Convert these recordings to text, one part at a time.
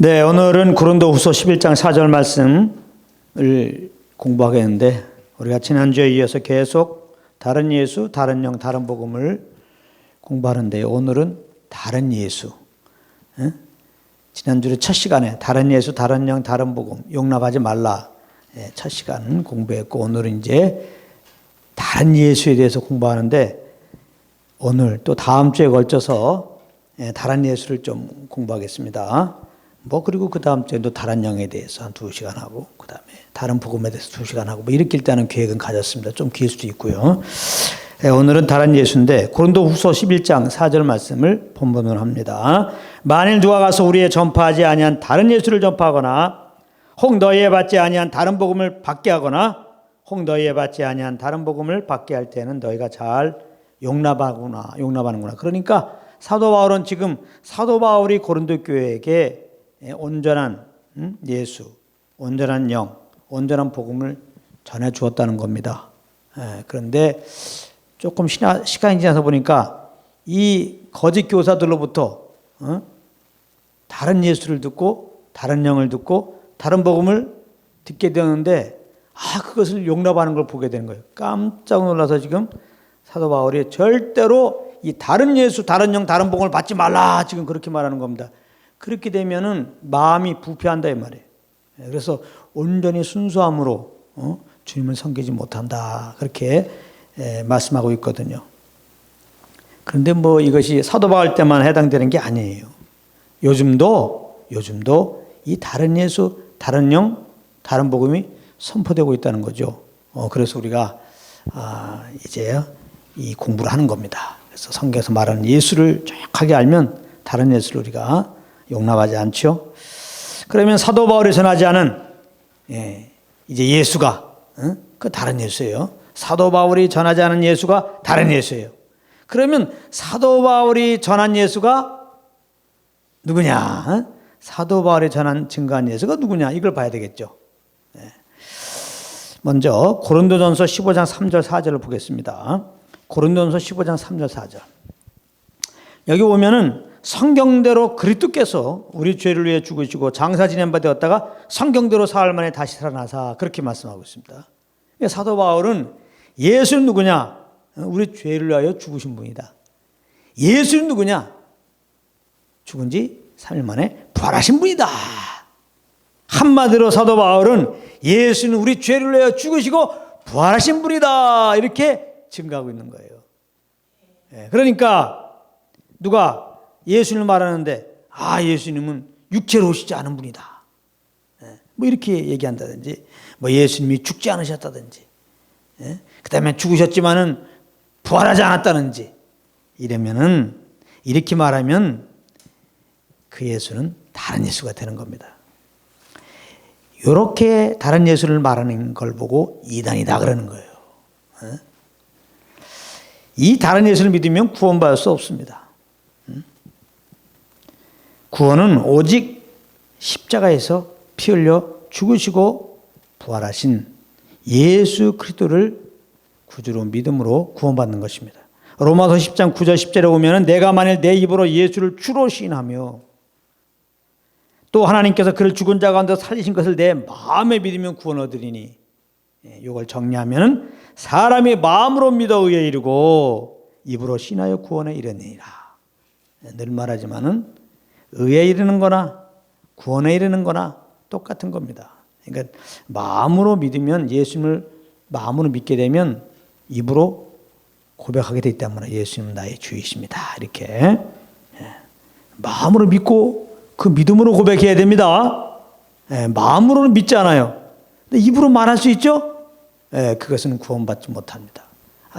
네, 오늘은 고린도후서 11장 4절 말씀을 공부하겠는데 우리가 지난주에 이어서 계속 다른 예수, 다른 영, 다른 복음을 공부하는데 오늘은 다른 예수. 지난주에 첫 시간에 다른 예수, 다른 영, 다른 복음 용납하지 말라 첫 시간 공부했고 오늘은 이제 다른 예수에 대해서 공부하는데 오늘 또 다음 주에 걸쳐서 다른 예수를 좀 공부하겠습니다. 그리고 그 다음 주에도 다른 영에 대해서 한 2시간 하고, 그 다음에 다른 복음에 대해서 2시간 하고, 이렇게 일단은 계획은 가졌습니다. 좀 길 수도 있고요. 오늘은 다른 예수인데, 고린도후서 11장 4절 말씀을 본문으로 합니다. 만일 누가 가서 우리의 전파하지 아니한 다른 예수를 전파하거나, 혹 너희에 받지 아니한 다른 복음을 받게 하거나, 혹 너희에 받지 아니한 다른 복음을 받게 할 때는 너희가 잘 용납하는구나. 그러니까 사도 바울은 지금 사도 바울이 고린도 교회에게 온전한 예수, 온전한 영, 온전한 복음을 전해 주었다는 겁니다. 그런데 조금 시간이 지나서 보니까 이 거짓 교사들로부터 다른 예수를 듣고 다른 영을 듣고 다른 복음을 듣게 되었는데 그것을 용납하는 걸 보게 되는 거예요. 깜짝 놀라서 지금 사도 바울이 절대로 이 다른 예수, 다른 영, 다른 복음을 받지 말라 지금 그렇게 말하는 겁니다. 그렇게 되면은 마음이 부패한다 이 말이에요. 그래서 온전히 순수함으로 주님을 섬기지 못한다 그렇게 말씀하고 있거든요. 그런데 이것이 사도 바울 때만 해당되는 게 아니에요. 요즘도 이 다른 예수, 다른 영, 다른 복음이 선포되고 있다는 거죠. 그래서 우리가 이제 이 공부를 하는 겁니다. 그래서 성경에서 말하는 예수를 정확하게 알면 다른 예수를 우리가 용납하지 않죠. 그러면 사도 바울이 전하지 않은 이제 예수가 그 다른 예수예요. 사도 바울이 전하지 않은 예수가 다른 예수예요. 그러면 사도 바울이 전한 예수가 누구냐? 사도 바울이 전한 증거한 예수가 누구냐? 이걸 봐야 되겠죠. 먼저 고린도전서 15장 3절 4절을 보겠습니다. 고린도전서 15장 3절 4절. 여기 보면은 성경대로 그리스도께서 우리 죄를 위해 죽으시고 장사 지낸 바 되었다가 성경대로 사흘 만에 다시 살아나사 그렇게 말씀하고 있습니다. 사도 바울은 예수는 누구냐? 우리 죄를 위하여 죽으신 분이다. 예수는 누구냐? 죽은 지 3일 만에 부활하신 분이다. 한마디로 사도 바울은 예수는 우리 죄를 위하여 죽으시고 부활하신 분이다. 이렇게 증거하고 있는 거예요. 그러니까 누가 예수님을 말하는데 예수님은 육체로 오시지 않은 분이다. 이렇게 얘기한다든지 예수님이 죽지 않으셨다든지 그 다음에 죽으셨지만은 부활하지 않았다든지 이러면은 이렇게 말하면 그 예수는 다른 예수가 되는 겁니다. 이렇게 다른 예수를 말하는 걸 보고 이단이다 그러는 거예요. 이 다른 예수를 믿으면 구원받을 수 없습니다. 구원은 오직 십자가에서 피 흘려 죽으시고 부활하신 예수 그리스도를 구주로 믿음으로 구원받는 것입니다. 로마서 10장 9절 10절에 보면 내가 만일 내 입으로 예수를 주로 시인하며 또 하나님께서 그를 죽은 자 가운데 살리신 것을 내 마음에 믿으면 구원 얻으리니 이걸 정리하면 사람이 마음으로 믿어 의에 이르고 입으로 신하여 구원에 이르느니라. 늘 말하지만은 의에 이르는 거나 구원에 이르는 거나 똑같은 겁니다. 그러니까 마음으로 믿으면 예수님을 마음으로 믿게 되면 입으로 고백하게 되기 때문에 예수님은 나의 주이십니다. 이렇게 마음으로 믿고 그 믿음으로 고백해야 됩니다. 마음으로는 믿지 않아요. 근데 입으로 말할 수 있죠? 그것은 구원받지 못합니다.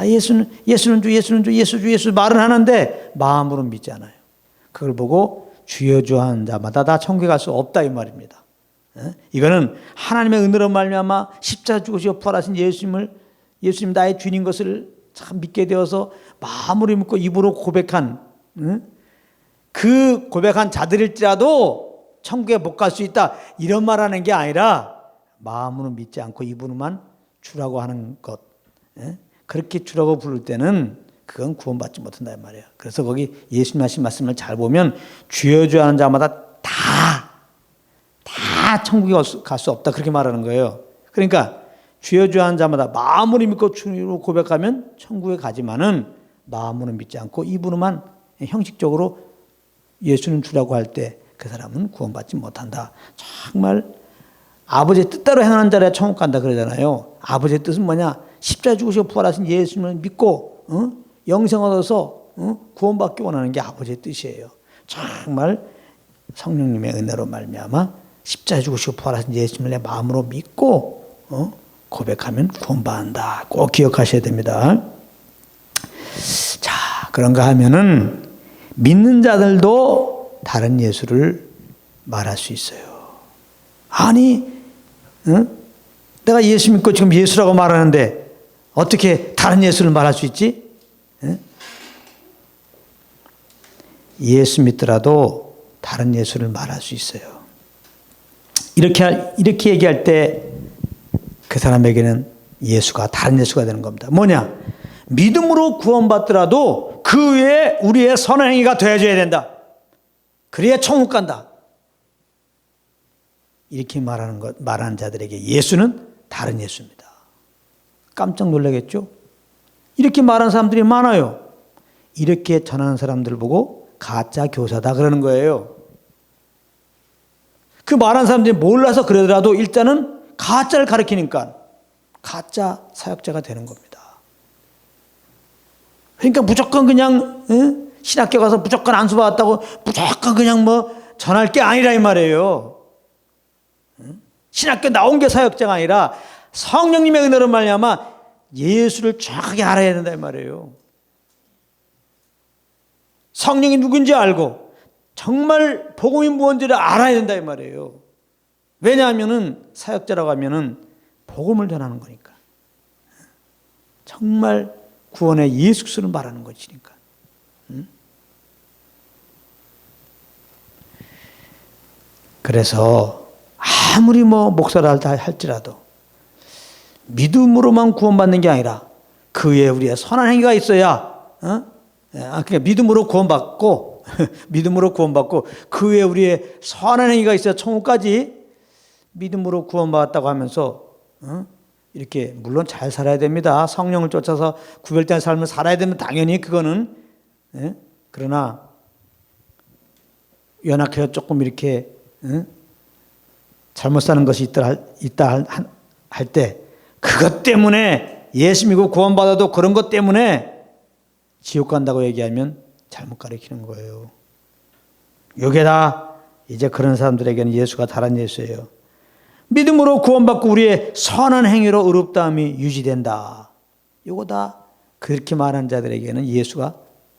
예수는 주 예수 말은 하는데 마음으로는 믿지 않아요. 그걸 보고 주여 주 하는 자마다 다 천국에 갈 수 없다 이 말입니다. 이거는 하나님의 은혜로 말미암아 십자가 죽으시고 부활하신 예수님 나의 주인인 것을 참 믿게 되어서 마음으로 믿고 입으로 고백한 그 고백한 자들일지라도 천국에 못 갈 수 있다 이런 말하는 게 아니라 마음으로 믿지 않고 입으로만 주라고 하는 것 그렇게 주라고 부를 때는 그건 구원받지 못한다 이 말이에요. 그래서 거기 예수님 하신 말씀을 잘 보면 주여 주여 하는 자마다 다 다 천국에 갈 수 없다. 그렇게 말하는 거예요. 그러니까 주여 주여 하는 자마다 마음으로 믿고 주로 고백하면 천국에 가지만은 마음으로 믿지 않고 입으로만 형식적으로 예수는 주라고 할 때 그 사람은 구원받지 못한다. 정말 아버지의 뜻대로 행하는 자라 천국 간다 그러잖아요. 아버지의 뜻은 뭐냐? 십자가 죽으시고 부활하신 예수님을 믿고 영생 얻어서 구원받기 원하는 게 아버지의 뜻이에요. 정말 성령님의 은혜로 말미암아 십자가 죽으시고 부활하신 예수님을 내 마음으로 믿고 고백하면 구원받는다. 꼭 기억하셔야 됩니다. 자, 그런가 하면은 믿는 자들도 다른 예수를 말할 수 있어요. 아니, 내가 예수 믿고 지금 예수라고 말하는데 어떻게 다른 예수를 말할 수 있지? 예수 믿더라도 다른 예수를 말할 수 있어요. 이렇게 얘기할 때 그 사람에게는 예수가 다른 예수가 되는 겁니다. 뭐냐? 믿음으로 구원받더라도 그 외에 우리의 선한 행위가 되어줘야 된다. 그래야 천국 간다. 이렇게 말하는 자들에게 예수는 다른 예수입니다. 깜짝 놀라겠죠? 이렇게 말하는 사람들이 많아요. 이렇게 전하는 사람들 보고 가짜 교사다 그러는 거예요. 그 말하는 사람들이 몰라서 그러더라도 일단은 가짜를 가르치니까 가짜 사역자가 되는 겁니다. 그러니까 무조건 그냥 신학교 가서 무조건 안수 받았다고 무조건 그냥 뭐 전할 게 아니라 이 말이에요. 신학교 나온 게 사역자가 아니라 성령님의 은혜로 말미암아 예수를 정확하게 알아야 된다 이 말이에요. 성령이 누군지 알고 정말 복음이 무엇인지를 알아야 된다 이 말이에요. 왜냐하면은 사역자라고 하면은 복음을 전하는 거니까. 정말 구원의 예수 그리스도를 말하는 것이니까. 그래서 아무리 뭐 목사를 할지라도 믿음으로만 구원받는 게 아니라 그 외에 우리의 선한 행위가 있어야 그러니까 믿음으로 구원받고 믿음으로 구원받고 그 외에 우리의 선한 행위가 있어야 천국까지 믿음으로 구원받았다고 하면서 이렇게 물론 잘 살아야 됩니다. 성령을 쫓아서 구별된 삶을 살아야 되면 당연히 그거는 그러나 연약해서 조금 이렇게 잘못 사는 것이 있다 할 때 그것 때문에 예수 믿고 구원받아도 그런 것 때문에 지옥 간다고 얘기하면 잘못 가르치는 거예요. 이게 다 이제 그런 사람들에게는 예수가 다른 예수예요. 믿음으로 구원받고 우리의 선한 행위로 의롭다함이 유지된다. 이거 다 그렇게 말하는 자들에게는 예수가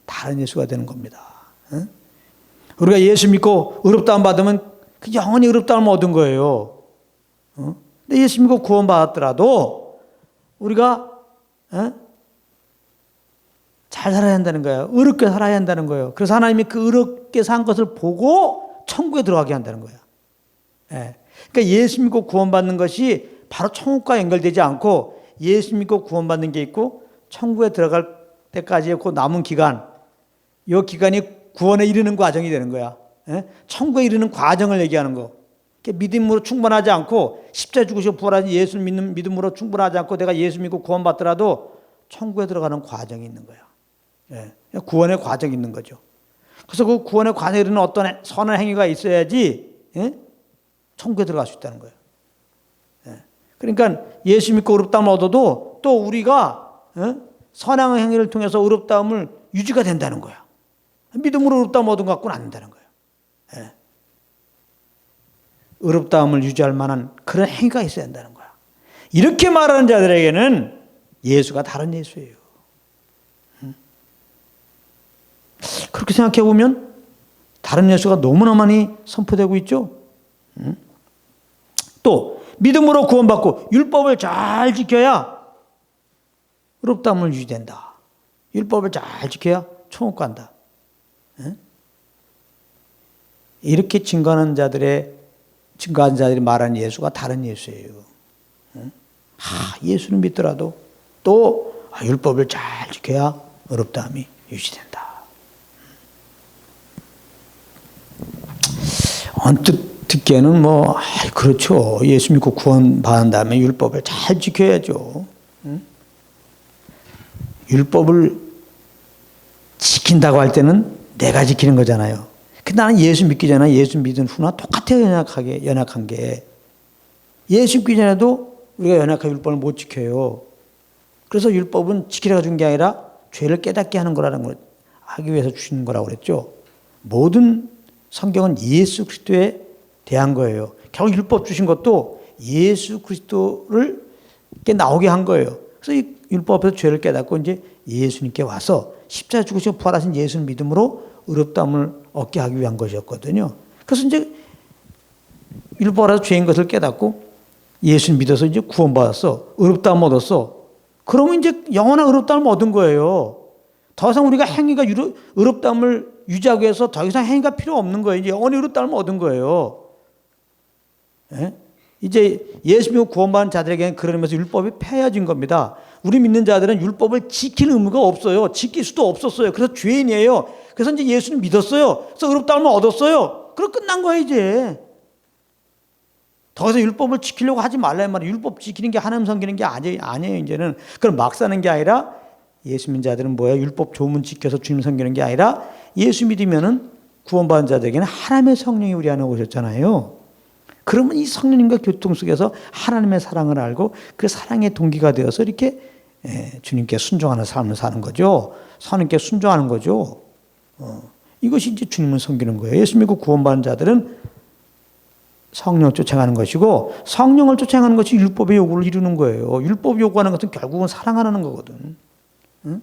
다른 예수가 되는 겁니다. 우리가 예수 믿고 의롭다함 받으면 그 영원히 의롭다함을 얻은 거예요. 근데 예수 믿고 구원받았더라도 우리가 잘 살아야 한다는 거예요. 의롭게 살아야 한다는 거예요. 그래서 하나님이 그 의롭게 산 것을 보고 천국에 들어가게 한다는 거예요. 그러니까 예수 믿고 구원받는 것이 바로 천국과 연결되지 않고 예수 믿고 구원받는 게 있고 천국에 들어갈 때까지의 그 남은 기간, 이 기간이 구원에 이르는 과정이 되는 거야. 천국에 이르는 과정을 얘기하는 거. 믿음으로 충분하지 않고 십자가 죽으시고 부활하신 예수 믿는 믿음으로 충분하지 않고 내가 예수 믿고 구원받더라도 천국에 들어가는 과정이 있는 거야. 구원의 과정이 있는 거죠. 그래서 그 구원의 과정에 이르는 어떤 선한 행위가 있어야지 천국에 들어갈 수 있다는 거예요. 그러니까 예수 믿고 의롭다함을 얻어도 또 우리가 선한 행위를 통해서 의롭다함을 유지가 된다는 거야. 믿음으로 의롭다함을 얻은 것 갖고는 안 된다는 거예요. 의롭다함을 유지할 만한 그런 행위가 있어야 된다는 거야. 이렇게 말하는 자들에게는 예수가 다른 예수예요. 그렇게 생각해 보면 다른 예수가 너무나 많이 선포되고 있죠. 또 믿음으로 구원받고 율법을 잘 지켜야 의롭다함을 유지된다. 율법을 잘 지켜야 천국 간다. 이렇게 증거하는 자들이 말하는 예수가 다른 예수예요. 예수는 믿더라도 또 율법을 잘 지켜야 의롭다함이 유지된다. 언뜻 듣기에는 그렇죠. 예수 믿고 구원받은 다음에 율법을 잘 지켜야죠. 응? 율법을 지킨다고 할 때는 내가 지키는 거잖아요. 근데 나는 예수 믿기 전에 예수 믿은 후나 똑같아요. 연약한 게. 예수 믿기 전에도 우리가 연약한 율법을 못 지켜요. 그래서 율법은 지키라고 준 게 아니라 죄를 깨닫게 하는 거라는 걸 하기 위해서 주신 거라고 그랬죠. 모든 성경은 예수 그리스도에 대한 거예요. 결국 율법 주신 것도 예수 그리스도를 나오게 한 거예요. 그래서 이 율법에서 죄를 깨닫고 이제 예수님께 와서 십자가 죽으시고 부활하신 예수를 믿음으로 의롭다함을 얻게 하기 위한 것이었거든요. 그래서 이제 율법으로 죄인 것을 깨닫고 예수를 믿어서 이제 구원받았어. 의롭다함 얻었어. 그러면 이제 영원한 의롭다함을 얻은 거예요. 더 이상 우리가 행위가 의롭다함을 유지하기 위해서 더 이상 행위가 필요 없는 거예요. 이제 영원히 의롭다함을 얻은 거예요. 예? 이제 예수 믿고 구원받은 자들에게는 그런 의미에서 율법이 폐해진 겁니다. 우리 믿는 자들은 율법을 지킬 의무가 없어요. 지킬 수도 없었어요. 그래서 죄인이에요. 그래서 이제 예수를 믿었어요. 그래서 의롭다함을 얻었어요. 그럼 끝난 거예요, 이제. 더 이상 율법을 지키려고 하지 말라 이 말이에요. 율법 지키는 게 하나님 섬기는 게 아니에요, 이제는. 그럼 막 사는 게 아니라 예수 믿는 자들은 뭐예요? 율법 조문 지켜서 주님 섬기는 게 아니라 예수 믿으면은 구원받은 자들에게는 하나님의 성령이 우리 안에 오셨잖아요. 그러면 이 성령님과 교통 속에서 하나님의 사랑을 알고 그 사랑의 동기가 되어서 이렇게 주님께 순종하는 삶을 사는 거죠. 선님께 순종하는 거죠. 이것이 이제 주님을 섬기는 거예요. 예수 믿고 구원받은 자들은 성령을 쫓아가는 것이고 성령을 쫓아가는 것이 율법의 요구를 이루는 거예요. 율법이 요구하는 것은 결국은 사랑하라는 거거든. 응?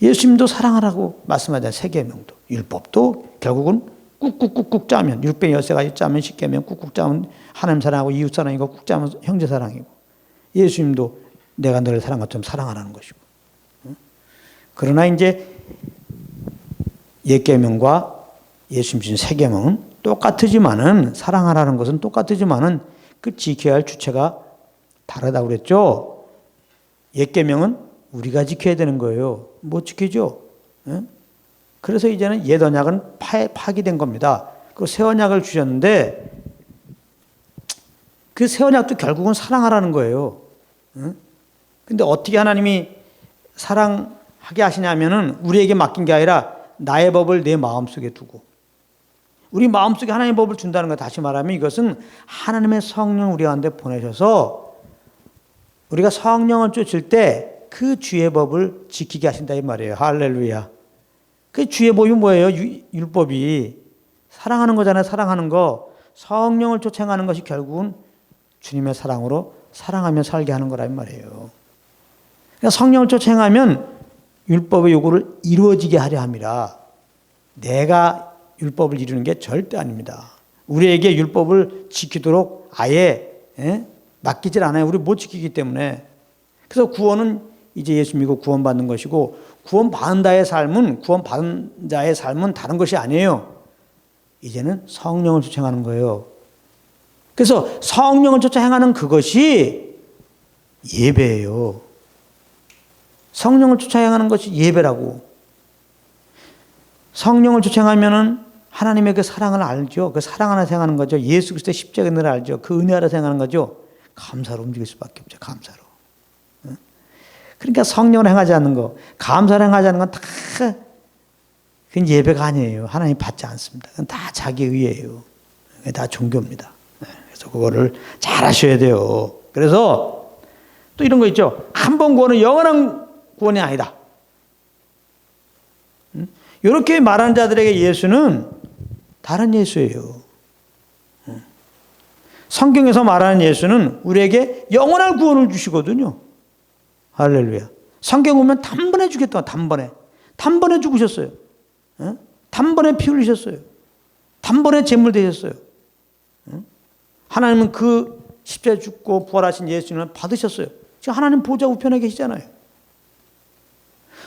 예수님도 사랑하라고 말씀하잖아요. 세계명도. 율법도 결국은 꾹꾹꾹꾹 짜면 613가지 짜면 10계명 꾹꾹 짜면 하나님 사랑하고 이웃 사랑이고 꾹 짜면 형제 사랑이고 예수님도 내가 너를 사랑한 것처럼 사랑하라는 것이고. 그러나 이제 옛계명과 예수님 주신 세계명은 똑같지만은 사랑하라는 것은 똑같지만은 그 지켜야 할 주체가 다르다고 그랬죠. 옛계명은 우리가 지켜야 되는 거예요. 못 지키죠. 그래서 이제는 옛 언약은 파기된 겁니다. 그 새 언약을 주셨는데 그 새 언약도 결국은 사랑하라는 거예요. 근데 어떻게 하나님이 사랑하게 하시냐면은 우리에게 맡긴 게 아니라 나의 법을 내 마음속에 두고 우리 마음속에 하나님의 법을 준다는 거 다시 말하면 이것은 하나님의 성령 우리 가운데 보내셔서 우리가 성령을 쫓을 때 그 주의 법을 지키게 하신다 이 말이에요. 할렐루야. 그 주의 법이 뭐예요? 율법이 사랑하는 거잖아요. 사랑하는 거. 성령을 쫓아 행하는 것이 결국은 주님의 사랑으로 사랑하며 살게 하는 거란 말이에요. 그러니까 성령을 쫓아 행하면 율법의 요구를 이루어지게 하려 함이라. 내가 율법을 이루는 게 절대 아닙니다. 우리에게 율법을 지키도록 아예 맡기질 않아요. 우리 못 지키기 때문에. 그래서 구원은 이제 예수 믿고 구원받는 것이고 구원받은 자의 삶은 다른 것이 아니에요. 이제는 성령을 쫓아 행하는 거예요. 그래서 성령을 쫓아 행하는 그것이 예배예요. 성령을 쫓아 행하는 것이 예배라고. 성령을 쫓아 행하면은 하나님의 그 사랑을 알죠. 그 사랑 안에서 행하는 거죠. 예수 그리스도의 십자가의 은혜를 알죠. 그 은혜 안에서 행하는 거죠. 감사로 움직일 수밖에 없죠. 감사로. 그러니까 성령을 행하지 않는 거, 감사를 행하지 않는 건 다 그건 예배가 아니에요. 하나님 받지 않습니다. 그건 다 자기 의예요. 다 종교입니다. 그래서 그거를 잘 하셔야 돼요. 그래서 또 이런 거 있죠. 한 번 구원은 영원한 구원이 아니다. 이렇게 말하는 자들에게 예수는 다른 예수예요. 성경에서 말하는 예수는 우리에게 영원한 구원을 주시거든요. 할렐루야. 성경 보면 단번에 주겠다. 단번에 죽으셨어요. 단번에 피 흘리셨어요. 단번에 제물 되셨어요. 하나님은 그 십자가에 죽고 부활하신 예수님을 받으셨어요. 지금 하나님 보좌 우편에 계시잖아요.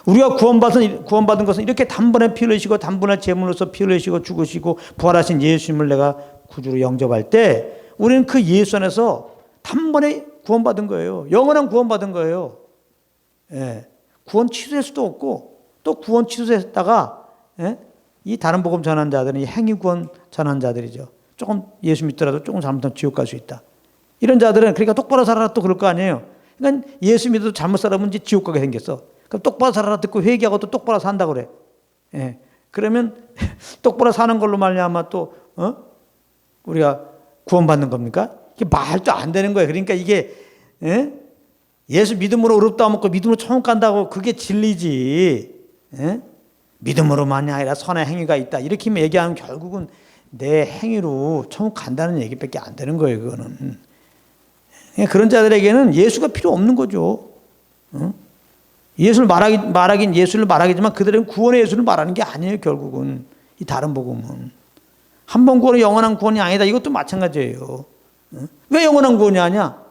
우리가 구원받은 것은 이렇게 단번에 피 흘리시고 단번에 제물로서 피 흘리시고 죽으시고 부활하신 예수님을 내가 구주로 영접할 때 우리는 그 예수 안에서 단번에 구원받은 거예요. 영원한 구원받은 거예요. 예. 구원 취소할 수도 없고 또 구원 취소했다가 이 다른 복음 전한 자들은 행위 구원 전한 자들이죠. 조금 예수 믿더라도 조금 잘못하면 지옥 갈 수 있다. 이런 자들은 그러니까 똑바로 살아라 또 그럴 거 아니에요. 그러니까 예수 믿어도 잘못 살아보면 이제 지옥 가게 생겼어. 그럼 똑바로 살아라 듣고 회개하고 또 똑바로 산다 그래. 예. 그러면 똑바로 사는 걸로 말미암아 또 우리가 구원받는 겁니까? 이게 말도 안 되는 거예요. 그러니까 이게 예수 믿음으로 의롭다 먹고 믿음으로 천국 간다고 그게 진리지. 믿음으로만이 아니라 선의 행위가 있다. 이렇게 얘기하면 결국은 내 행위로 천국 간다는 얘기밖에 안 되는 거예요. 그거는. 그런 자들에게는 예수가 필요 없는 거죠. 예수를 말하긴 예수를 말하겠지만 그들은 구원의 예수를 말하는 게 아니에요. 결국은 이 다른 복음은 한 번 구원은 영원한 구원이 아니다. 이것도 마찬가지예요. 왜 영원한 구원이 아니야?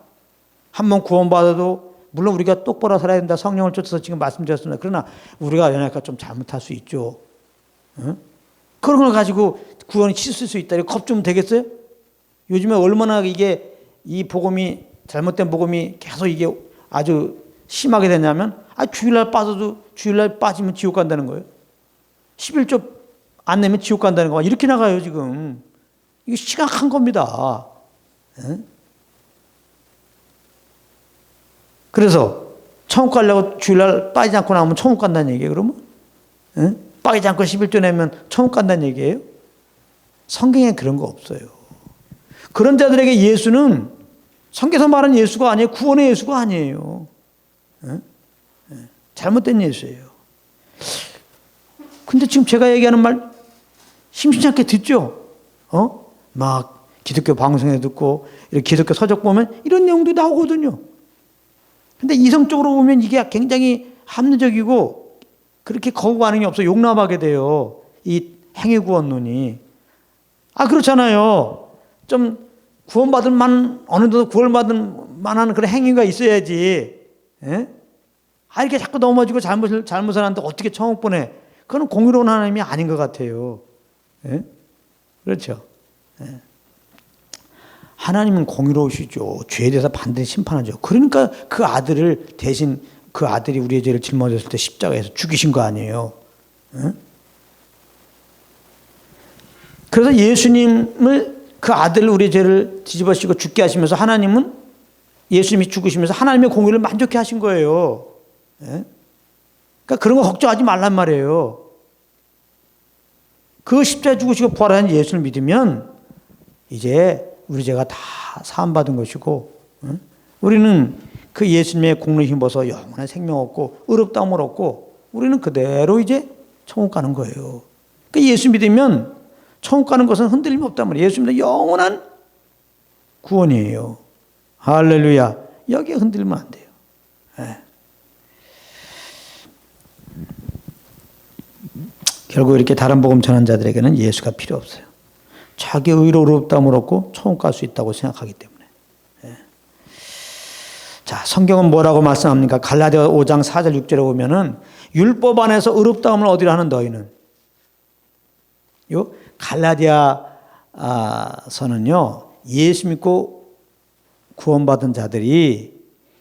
한 번 구원받아도 물론 우리가 똑바로 살아야 된다. 성령을 쫓아서 지금 말씀드렸습니다. 그러나 우리가 연약하니까 좀 잘못할 수 있죠. 그런 걸 가지고 구원이 치솟을 수 있다. 이거 겁주면 되겠어요? 요즘에 얼마나 이게 이 복음이 잘못된 복음이 계속 이게 아주 심하게 되냐면 주일날 빠지면 지옥 간다는 거예요. 11조 안 내면 지옥 간다는 거 이렇게 나가요 지금. 이게 심각한 겁니다. 그래서 천국 가려고 주일날 빠지지 않고 나오면 천국 간다는 얘기예요 그러면? 빠지지 않고 11조 내면 천국 간다는 얘기예요? 성경에 그런 거 없어요. 그런 자들에게 예수는 성경에서 말하는 예수가 아니에요. 구원의 예수가 아니에요. 잘못된 예수예요. 근데 지금 제가 얘기하는 말 심심치 않게 듣죠? 막 기독교 방송에 듣고 이렇게 기독교 서적 보면 이런 내용도 나오거든요. 근데 이성적으로 보면 이게 굉장히 합리적이고 그렇게 거부 반응이 없어 용납하게 돼요. 이 행위구원론이. 그렇잖아요. 좀 구원받을 만, 어느 정도 구원받을 만한 그런 행위가 있어야지. 이렇게 자꾸 넘어지고 잘못을 하는데 어떻게 천국 보내? 그건 공의로운 하나님이 아닌 것 같아요. 그렇죠. 하나님은 공의로우시죠. 죄에 대해서 반드시 심판하죠. 그러니까 그 아들을 대신 그 아들이 우리의 죄를 짊어졌을 때 십자가에서 죽이신 거 아니에요. 그래서 예수님을 그 아들 우리의 죄를 뒤집어쓰고 죽게 하시면서 하나님은 예수님이 죽으시면서 하나님의 공의를 만족해 하신 거예요. 그러니까 그런 거 걱정하지 말란 말이에요. 그 십자가에 죽으시고 부활하신 예수를 믿으면 이제 우리 죄가 다 사함받은 것이고 우리는 그 예수님의 공로에 힘입어서 영원한 생명 얻고 의롭다함을 얻고 우리는 그대로 이제 천국 가는 거예요. 그러니까 예수 믿으면 천국 가는 것은 흔들림이 없단 말이에요. 예수 믿으면 영원한 구원이에요. 할렐루야. 여기에 흔들리면 안 돼요. 결국 이렇게 다른 복음 전한 자들에게는 예수가 필요 없어요. 자기 의로 의롭다함을 얻고 천국 갈 수 있다고 생각하기 때문에. 자, 성경은 뭐라고 말씀합니까? 갈라디아 5장 4절 6절에 보면은 율법 안에서 의롭다함을 얻으려 하는 너희는 요 갈라디아서는요 예수 믿고 구원받은 자들이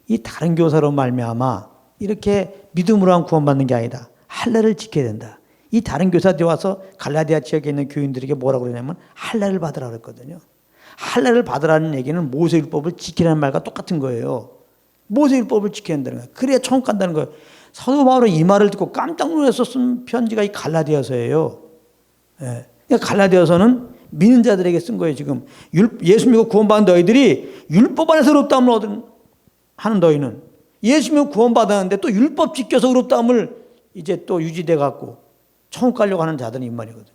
이 다른 교사로 말미암아 이렇게 믿음으로 한 구원받는 게 아니다. 할례를 지켜야 된다. 이 다른 교사들이 와서 갈라디아 지역에 있는 교인들에게 뭐라고 그러냐면 할례를 받으라고 그랬거든요. 할례를 받으라는 얘기는 모세율법을 지키라는 말과 똑같은 거예요. 모세율법을 지켜야 한다는 거예요. 그래야 천국 간다는 거예요. 사도 바울은 이 말을 듣고 깜짝 놀라서 쓴 편지가 이 갈라디아서예요. 그러니까 갈라디아서는 믿는 자들에게 쓴 거예요. 지금 예수 믿고 구원받은 너희들이 율법 안에서 의롭다함을 얻은 하는 너희는 예수 믿고 구원받았는데 또 율법 지켜서 의롭다함을 이제 또 유지돼 갖고 천국 가려고 하는 자들은 이 말이거든요.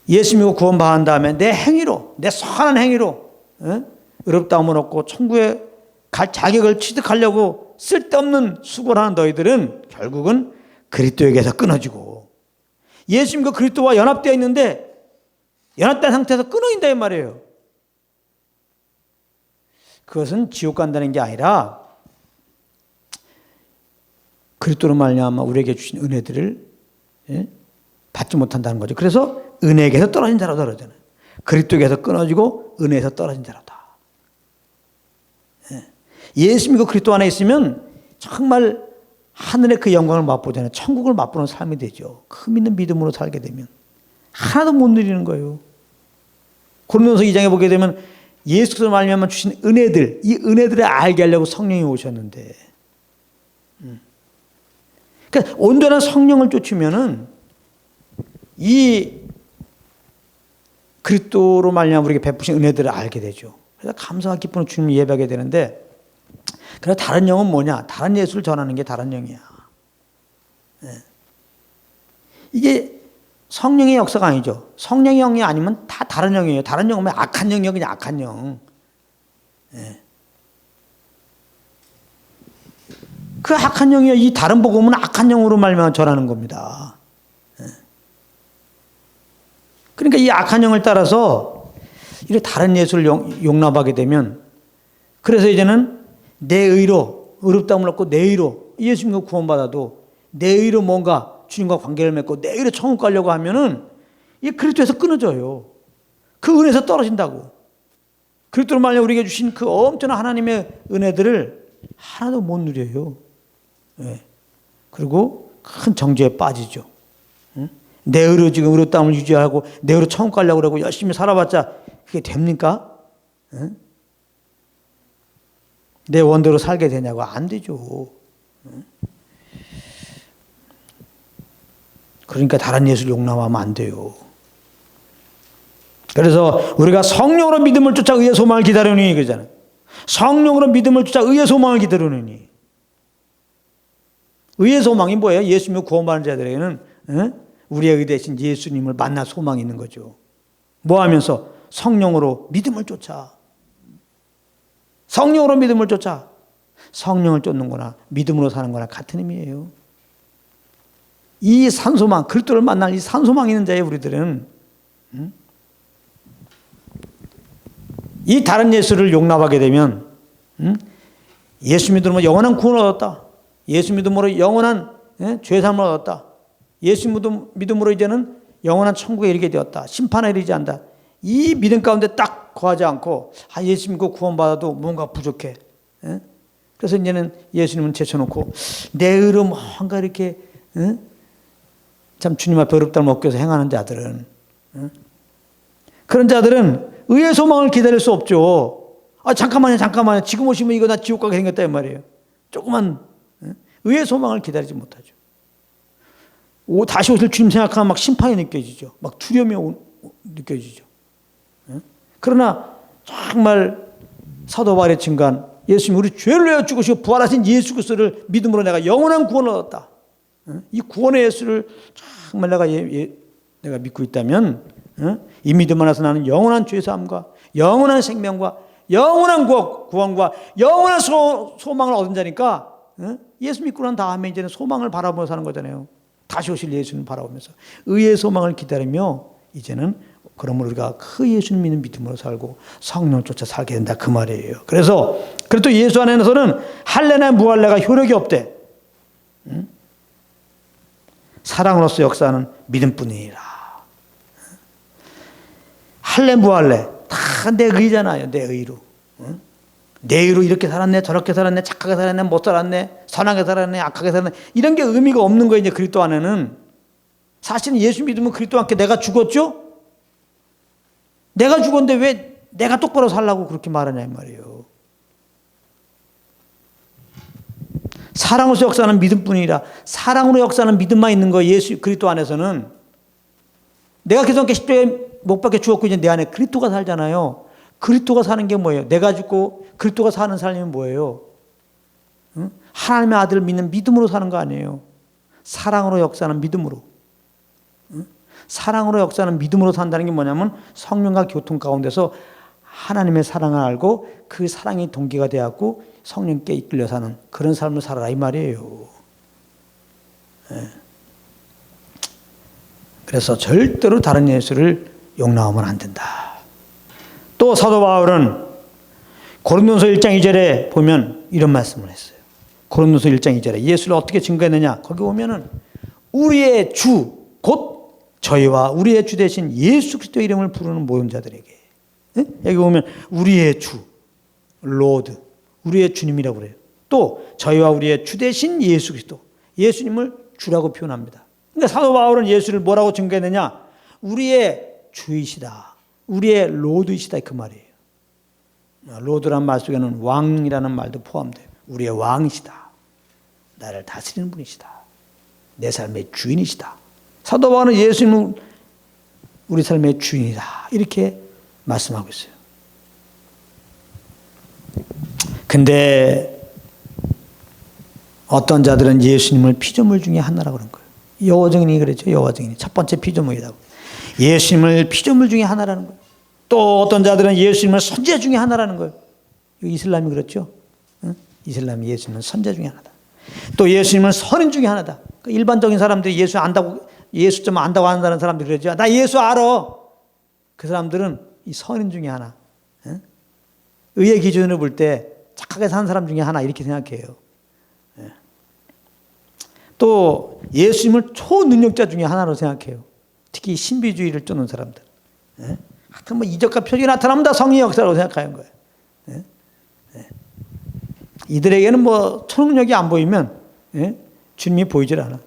예수 믿고 구원받은 다음에 내 행위로, 내 선한 행위로 의롭다함을 얻고 천국에 갈 자격을 취득하려고 쓸데없는 수고를 하는 너희들은 결국은 그리스도에게서 끊어지고 예수 믿고 그리스도와 연합되어 있는데 연합된 상태에서 끊어진다 이 말이에요. 그것은 지옥 간다는 게 아니라 그리스도로 말미암아 우리에게 주신 은혜들을 받지 못한다는 거죠. 그래서 은혜에게서 떨어진 자라다 그러잖아요. 그리스도에게서 끊어지고 은혜에서 떨어진 자라다. 예수 믿고 그리스도 안에 있으면 정말 하늘의 그 영광을 맛보잖아요. 천국을 맛보는 삶이 되죠. 그 믿는 믿음으로 살게 되면 하나도 못 누리는 거예요. 고린도서 2장에 보게 되면 예수께서 말미암아 주신 은혜들, 이 은혜들을 알게 하려고 성령이 오셨는데, 그러니까 온전한 성령을 쫓으면은 이 그리스도로 말미암아 우리에게 베푸신 은혜들을 알게 되죠. 그래서 감사와 기쁨으로 주님을 예배하게 되는데, 그래서 다른 영은 뭐냐? 다른 예수를 전하는 게 다른 영이야. 이게 성령의 역사가 아니죠. 성령의 영이 아니면 다 다른 영이에요. 다른 영은 악한 영이요, 그냥 악한 영. 그 악한 영이요, 이 다른 복음은 악한 영으로 말미암아 전하는 겁니다. 그러니까 이 악한 영을 따라서 이렇게 다른 예수를 용납하게 되면, 그래서 이제는 내 의로 의롭다함을 얻고 내 의로 예수 믿고 구원받아도 내 의로 뭔가 주님과 관계를 맺고 내 의로 천국 가려고 하면은 이 그리스도에서 끊어져요. 그 은혜에서 떨어진다고. 그리스도로 말미암아 우리에게 주신 그 엄청난 하나님의 은혜들을 하나도 못 누려요. 그리고 큰 정죄에 빠지죠. 내 의로 지금 의롭다함을 유지하고 내 의로 천국 가려고 그러고 열심히 살아봤자 그게 됩니까? 내 원대로 살게 되냐고? 안 되죠. 그러니까 다른 예수를 용납하면 안 돼요. 그래서 우리가 성령으로 믿음을 쫓아 의의 소망을 기다리니 그러잖아요. 성령으로 믿음을 쫓아 의의 소망을 기다리니. 의의 소망이 뭐예요? 예수 믿고 구원받는 자들에게는 우리의 의 대신 예수님을 만날 소망이 있는 거죠. 뭐 하면서? 성령으로 믿음을 쫓아. 성령으로 믿음을 쫓아. 성령을 쫓는 거나 믿음으로 사는 거나 같은 의미예요. 이 산소망, 그리스도를 만날 이 산소망 있는 자의 우리들은 이 다른 예수를 용납하게 되면 예수 믿음으로 영원한 구원을 얻었다. 예수 믿음으로 영원한 죄사함을 얻었다. 예수 믿음으로 이제는 영원한 천국에 이르게 되었다. 심판에 이르지 않는다. 이 믿음 가운데 딱 거하지 않고 예수 믿고 구원받아도 뭔가 부족해. 그래서 이제는 예수님은 제쳐놓고 내 의로 뭔가 이렇게 참 주님 앞에 어렵다를 먹기 위해서 행하는 자들은, 그런 자들은 의의 소망을 기다릴 수 없죠. 잠깐만요. 지금 오시면 이거 나 지옥 가게 생겼다 이 말이에요. 조그만 의의 소망을 기다리지 못하죠. 다시 오실 주님 생각하면 막 심판이 느껴지죠. 막 두려움이 느껴지죠. 그러나 정말 사도 바울의 증거한 예수님이 우리 죄를 내어 죽으시고 부활하신 예수 그리스도를 믿음으로 내가 영원한 구원을 얻었다. 이 구원의 예수를 정말 내가 믿고 있다면 이 믿음 안에서 나는 영원한 죄사함과 영원한 생명과 영원한 구원과 영원한 소망을 얻은 자니까 예수 믿고 난 다음에 이제는 소망을 바라보며 사는 거잖아요. 다시 오실 예수님 바라보면서 의의 소망을 기다리며 이제는 그러므로 우리가 그 예수님 믿는 믿음으로 살고 성령을 쫓아 살게 된다 그 말이에요. 그래서 또 예수 안에서는 할례나 무할례가 효력이 없대. 사랑으로서 역사하는 믿음뿐이니라. 할례 무할례 다 내 의잖아요. 내 의로. 내 의로 이렇게 살았네, 저렇게 살았네, 착하게 살았네, 못 살았네, 선하게 살았네, 악하게 살았네, 이런 게 의미가 없는 거예요. 이제 그리스도 안에는. 사실은 예수 믿으면 그리스도와 함께 내가 죽었죠? 내가 죽었는데 왜 내가 똑바로 살라고 그렇게 말하냐 이 말이에요. 사랑으로서 역사하는 믿음뿐이라. 사랑으로 역사하는 믿음만 있는 거예요. 예수 그리스도 안에서는. 내가 계속 함께 십자가에 못 박혀 죽었고 이제 내 안에 그리스도가 살잖아요. 그리스도가 사는 게 뭐예요? 내가 죽고 그리스도가 사는 삶이 뭐예요? 하나님의 아들을 믿는 믿음으로 사는 거 아니에요. 사랑으로 역사하는 믿음으로. 사랑으로 역사하는 믿음으로 산다는 게 뭐냐면 성령과 교통 가운데서 하나님의 사랑을 알고 그 사랑이 동기가 되었고 성령께 이끌려 사는 그런 삶을 살아라 이 말이에요. 그래서 절대로 다른 예수를 용납하면 안 된다. 또 사도 바울은 고린도서 1장 2절에 보면 이런 말씀을 했어요. 고린도서 1장 2절에 예수를 어떻게 증거했느냐? 거기 보면은 우리의 주 곧 저희와 우리의 주 대신 예수 그리스도의 이름을 부르는 모든 자들에게. 여기 보면 우리의 주, 로드, 우리의 주님이라고 그래요. 또 저희와 우리의 주 대신 예수 그리스도, 예수님을 주라고 표현합니다. 그러니까 사도 바울은 예수를 뭐라고 증거했느냐? 우리의 주이시다. 우리의 로드이시다. 그 말이에요. 로드란 말 속에는 왕이라는 말도 포함돼요. 우리의 왕이시다. 나를 다스리는 분이시다. 내 삶의 주인이시다. 사도 바울은 예수님은 우리 삶의 주인이다. 이렇게 말씀하고 있어요. 근데 어떤 자들은 예수님을 피조물 중에 하나라고 그런 거예요. 여호와증인이 그랬죠. 여호와증인이 첫 번째 피조물이라고. 예수님을 피조물 중에 하나라는 거예요. 또 어떤 자들은 예수님을 선지자 중에 하나라는 거예요. 이슬람이 그렇죠. 이슬람이 예수님은 선지자 중에 하나다. 또 예수님은 선인 중에 하나다. 일반적인 사람들이 예수 안다고, 예수 좀 안다고 한다는 사람들이 그러죠. 나 예수 알아. 그 사람들은 이 선인 중에 하나. 의의 기준으로 볼 때 착하게 사는 사람 중에 하나 이렇게 생각해요. 또 예수님을 초능력자 중에 하나로 생각해요. 특히 신비주의를 쫓는 사람들. 하여튼 뭐 이적과 표적이 나타나면 다 성령의 역사라고 생각하는 거예요. 이들에게는 뭐 초능력이 안 보이면 주님이 보이질 않아.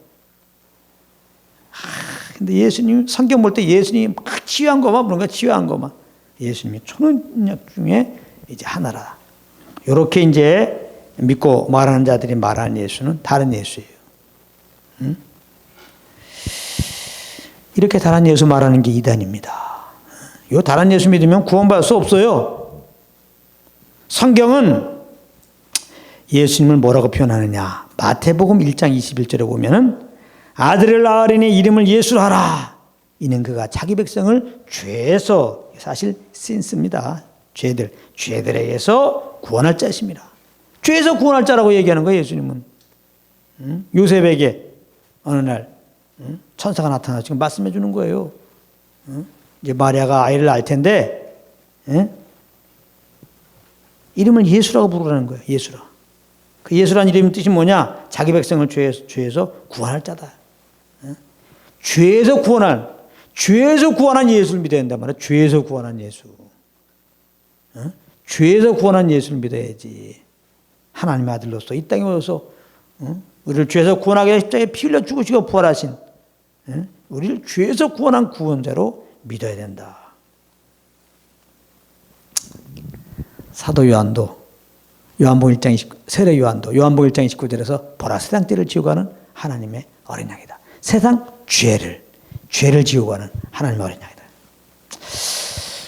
근데 예수님 성경 볼 때 예수님이 막 치유한 거만 그런가 치유한 거만. 예수님이 초능력 중에 이제 하나라. 이렇게 이제 믿고 말하는 자들이 말하는 예수는 다른 예수예요. 이렇게 다른 예수 말하는 게 이단입니다. 이 다른 예수 믿으면 구원받을 수 없어요. 성경은 예수님을 뭐라고 표현하느냐. 마태복음 1장 21절에 보면은 아들을 낳으리니 이름을 예수로 하라. 이는 그가 자기 백성을 죄에서, 사실 신스입니다. 죄들에게서 구원할 자이십니다. 죄에서 구원할 자라고 얘기하는 거예요. 예수님은. 요셉에게 어느 날 천사가 나타나서 지금 말씀해 주는 거예요. 이제 마리아가 아이를 낳을 텐데 이름을 예수라고 부르라는 거예요. 예수라. 그 예수라는 이름 뜻이 뭐냐? 자기 백성을 죄에서 구원할 자다. 죄에서 구원한 예수를 믿어야 된단 말이야. 죄에서 구원한 예수. 죄에서 구원한 예수를 믿어야지. 하나님의 아들로서 이 땅에 오셔서 우리를 죄에서 구원하게 십자가에 피 흘려 죽으시고 부활하신 우리를 죄에서 구원한 구원자로 믿어야 된다. 사도 요한도 요한복음 1장 29, 세례 요한도 요한복음 1장 29절에서 보라 세상 띠를 지우고 가는 하나님의 어린 양이다. 세상 죄를 지우고 가는 하나님의 어린 양이다.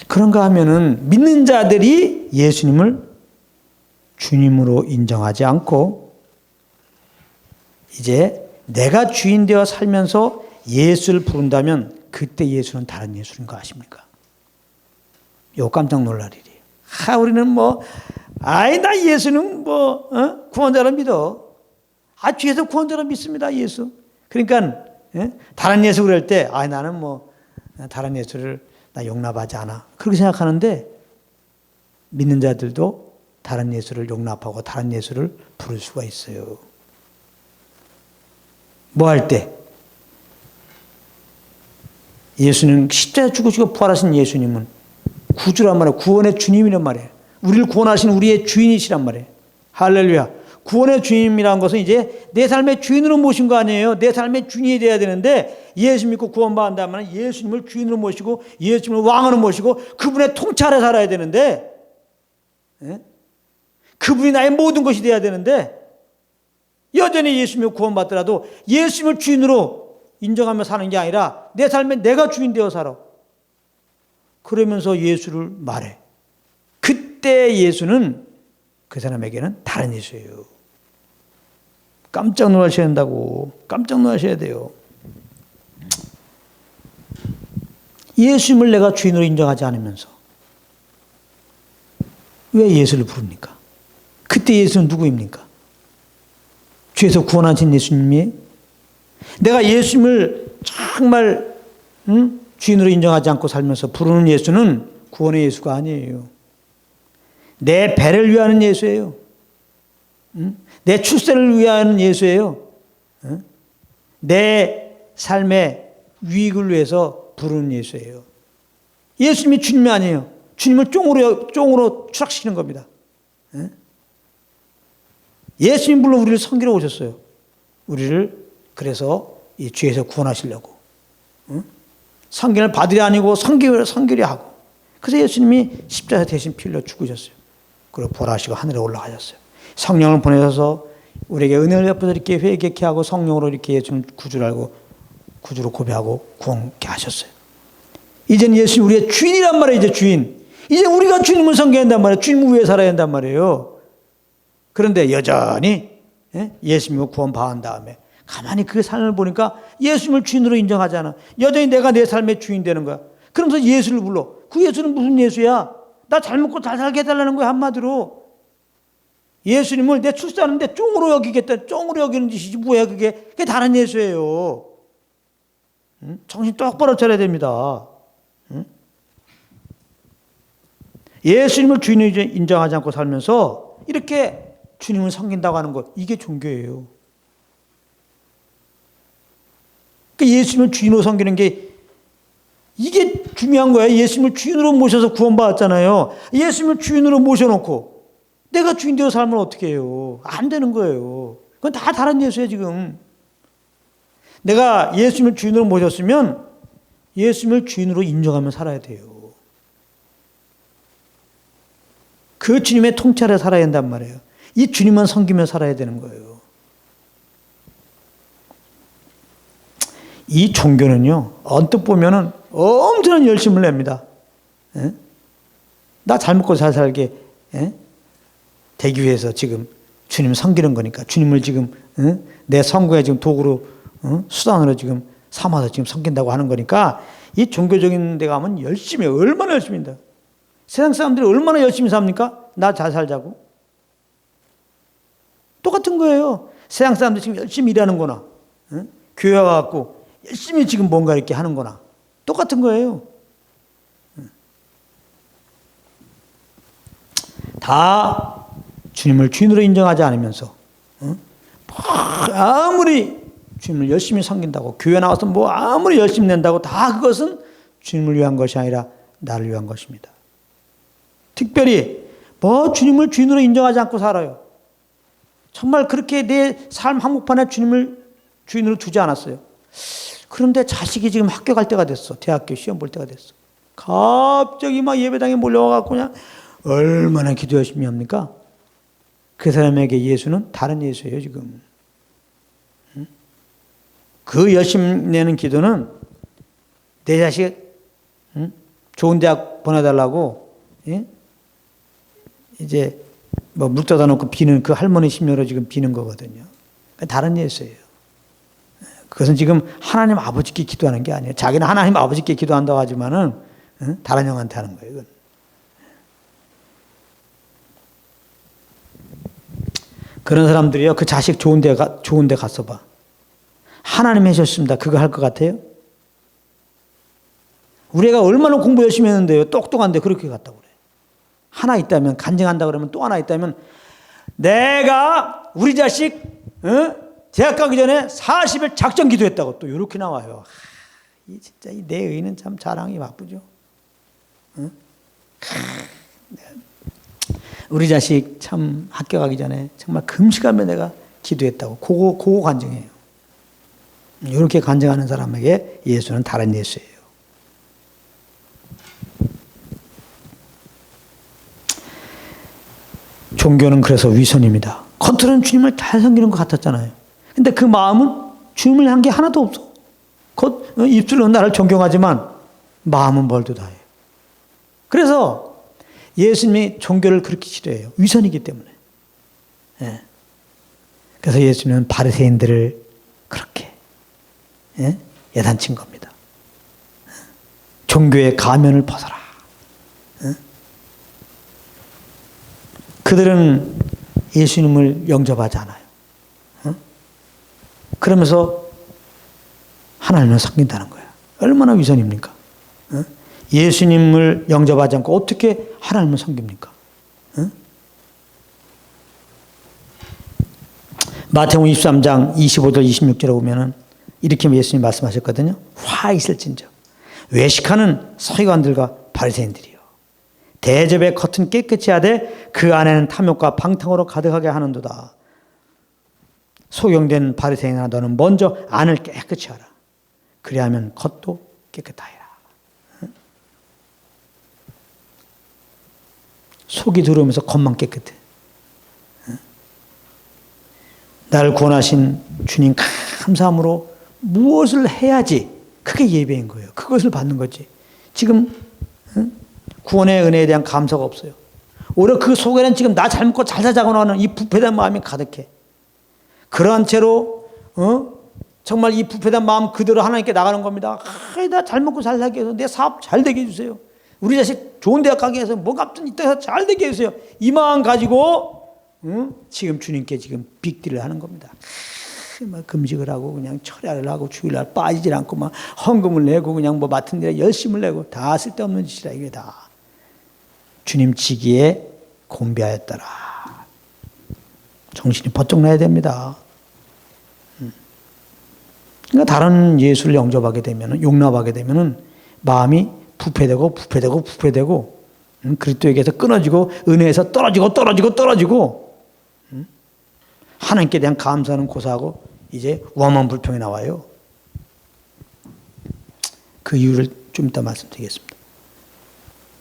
그런가 하면은 믿는 자들이 예수님을 주님으로 인정하지 않고 이제 내가 주인 되어 살면서 예수를 부른다면 그때 예수는 다른 예수인 거 아십니까? 요 깜짝 놀랄 일이에요. 우리는 나 예수는 구원자로 믿어. 죄에서 구원자로 믿습니다, 예수. 그러니까, 다른 예수 그럴 때, 나는 다른 예수를 나 용납하지 않아. 그렇게 생각하는데, 믿는 자들도 다른 예수를 용납하고 다른 예수를 부를 수가 있어요. 뭐 할 때? 예수는 십자가에 죽으시고 부활하신 예수님은 구주란 말이에요. 구원의 주님이란 말이에요. 우리를 구원하신 우리의 주인이시란 말이에요. 할렐루야. 구원의 주님이라는 것은 이제 내 삶의 주인으로 모신 거 아니에요. 내 삶의 주인이 돼야 되는데 예수 믿고 구원받는다면 예수님을 주인으로 모시고 예수님을 왕으로 모시고 그분의 통치 아래 살아야 되는데 그분이 나의 모든 것이 돼야 되는데 여전히 예수님을 구원받더라도 예수님을 주인으로 인정하며 사는 게 아니라 내 삶에 내가 주인 되어 살아. 그러면서 예수를 말해. 그때 예수는 그 사람에게는 다른 예수예요. 깜짝 놀라셔야 된다고. 깜짝 놀라셔야 돼요. 예수님을 내가 주인으로 인정하지 않으면서 왜 예수를 부릅니까? 그때 예수는 누구입니까? 죄에서 구원하신 예수님이 내가 예수님을 정말 주인으로 인정하지 않고 살면서 부르는 예수는 구원의 예수가 아니에요. 내 배를 위하는 예수예요. 내 출세를 위하는 예수예요. 내 삶의 유익을 위해서 부르는 예수예요. 예수님이 주님이 아니에요. 주님을 쫑으로 추락시키는 겁니다. 예수님 물론 우리를 섬기러 오셨어요. 우리를 그래서 이 죄에서 구원하시려고. 성경을 받으리 아니고 성결이 하고. 그래서 예수님이 십자가 대신 피 흘려 죽으셨어요. 그리고 부활하시고 하늘에 올라가셨어요. 성령을 보내셔서 우리에게 은혜를 베풀어 이렇게 회개케 하고 성령으로 이렇게 예수님 구주를 알고 구주로 고백하고 구원케 하셨어요. 이제는 예수님 우리의 주인이란 말이에요. 이제 주인. 이제 우리가 주님을 섬겨야 한단 말이에요. 주님 위에 살아야 한단 말이에요. 그런데 여전히 예수님을 구원받은 다음에 가만히 그 삶을 보니까 예수님을 주인으로 인정하지 않아. 여전히 내가 내 삶의 주인 되는 거야. 그러면서 예수를 불러. 그 예수는 무슨 예수야? 나 잘 먹고 잘 살게 해달라는 거야, 한마디로. 예수님을 내 출세하는데 쫑으로 여기겠다. 쫑으로 여기는 짓이지 뭐야 그게. 그게 다른 예수예요. 정신 똑바로 차려야 됩니다. 예수님을 주인으로 인정하지 않고 살면서 이렇게 주님을 섬긴다고 하는 것, 이게 종교예요. 그러니까 예수님을 주인으로 섬기는 게 이게 중요한 거예요. 예수님을 주인으로 모셔서 구원받았잖아요. 예수님을 주인으로 모셔놓고 내가 주인되어 살면 어떻게 해요? 안 되는 거예요. 그건 다 다른 예수예요 지금. 내가 예수님을 주인으로 모셨으면 예수님을 주인으로 인정하며 살아야 돼요. 그 주님의 통찰에 살아야 한단 말이에요. 이 주님만 섬기며 살아야 되는 거예요. 이 종교는요, 언뜻 보면은 엄청난 열심을 냅니다. 나 잘 먹고 잘 살게 되기 위해서 지금 주님을 섬기는 거니까. 주님을 지금 내 선거에 지금 도구로 수단으로 지금 삼아서 지금 섬긴다고 하는 거니까 이 종교적인 데 가면 열심히 해요. 얼마나 열심히 한다. 세상 사람들이 얼마나 열심히 삽니까? 나 잘 살자고. 똑같은 거예요. 세상 사람들이 지금 열심히 일하는 거나 교회 와갖고 열심히 지금 뭔가 이렇게 하는 거나 똑같은 거예요. 다 주님을 주인으로 인정하지 않으면서 아무리 주님을 열심히 섬긴다고 교회 나와서 뭐 아무리 열심히 낸다고 다 그것은 주님을 위한 것이 아니라 나를 위한 것입니다. 특별히 뭐 주님을 주인으로 인정하지 않고 살아요. 정말 그렇게 내 삶 한복판에 주님을 주인으로 두지 않았어요. 그런데 자식이 지금 학교 갈 때가 됐어. 대학교 시험 볼 때가 됐어. 갑자기 막 예배당에 몰려와갖고 그냥 얼마나 기도 열심히 합니까? 그 사람에게 예수는 다른 예수예요, 지금. 그 열심히 내는 기도는 내 자식 좋은 대학 보내달라고 이제 뭐 물 떠다 놓고 비는 그 할머니 심려로 지금 비는 거거든요. 다른 예수예요. 그것은 지금 하나님 아버지께 기도하는 게 아니에요. 자기는 하나님 아버지께 기도한다고 하지만은 다른 형한테 하는 거예요. 이건. 그런 사람들이요, 그 자식 좋은 데 갔어 봐. 하나님 해줬습니다. 그거 할 것 같아요? 우리 애가 얼마나 공부 열심히 했는데요. 똑똑한데 그렇게 갔다고 그래. 하나 있다면, 간증한다 그러면 또 하나 있다면, 내가 우리 자식, 대학 가기 전에 40일 작전 기도했다고 또 이렇게 나와요. 이 진짜 내 의는 참 자랑이 바쁘죠. 우리 자식 참 학교 가기 전에 정말 금식하며 내가 기도했다고 그거 간증해요. 이렇게 간증하는 사람에게 예수는 다른 예수예요. 종교는 그래서 위선입니다. 겉으로는 주님을 잘 섬기는 것 같았잖아요. 근데 그 마음은 주님을 향한 게 하나도 없어. 입술로는 나를 존경하지만 마음은 멀도다해요. 그래서 예수님이 종교를 그렇게 싫어해요. 위선이기 때문에. 그래서 예수님은 바리새인들을 그렇게 야단친 겁니다. 종교의 가면을 벗어라. 그들은 예수님을 영접하지 않아요. 그러면서 하나님을 섬긴다는 거예요. 얼마나 위선입니까? 예수님을 영접하지 않고 어떻게 하나님을 섬깁니까? 마태복음 23장 25절 26절에 보면은 이렇게 예수님이 말씀하셨거든요. 화 있을진저 외식하는 서기관들과 바리새인들이요. 대접의 겉은 깨끗이 하되 그 안에는 탐욕과 방탕으로 가득하게 하는도다. 소경된 바리새인아 너는 먼저 안을 깨끗이 하라. 그리하면 겉도 깨끗하리라. 속이 들어오면서 겉만 깨끗해. 나를 구원하신 주님 감사함으로 무엇을 해야지? 그게 예배인 거예요. 그것을 받는 거지. 지금 구원의 은혜에 대한 감사가 없어요. 오히려 그 속에는 지금 나 잘 먹고 잘 살자고 하는 이 부패된 마음이 가득해. 그러한 채로 정말 이 부패된 마음 그대로 하나님께 나가는 겁니다. 나 잘 먹고 잘 살게 해서 내 사업 잘 되게 해주세요. 우리 자식 좋은 대학 가게 해서 뭐가 없든 이따가 잘 되게 해주세요. 이 마음 가지고 지금 주님께 지금 빅딜을 하는 겁니다. 막 금식을 하고 그냥 철야를 하고 주일날 빠지질 않고 막 헌금을 내고 그냥 뭐 맡은 일에 열심을 내고 다 쓸데없는 짓이라 이게 다 주님 지기에 곤비하였더라. 정신이 번쩍 나야 됩니다. 그러니까 다른 예수를 영접하게 되면 용납하게 되면은 마음이 부패되고 그리스도에게서 끊어지고 은혜에서 떨어지고 하나님께 대한 감사는 고사하고 이제 우화만 불평이 나와요. 그 이유를 좀 이따 말씀드리겠습니다.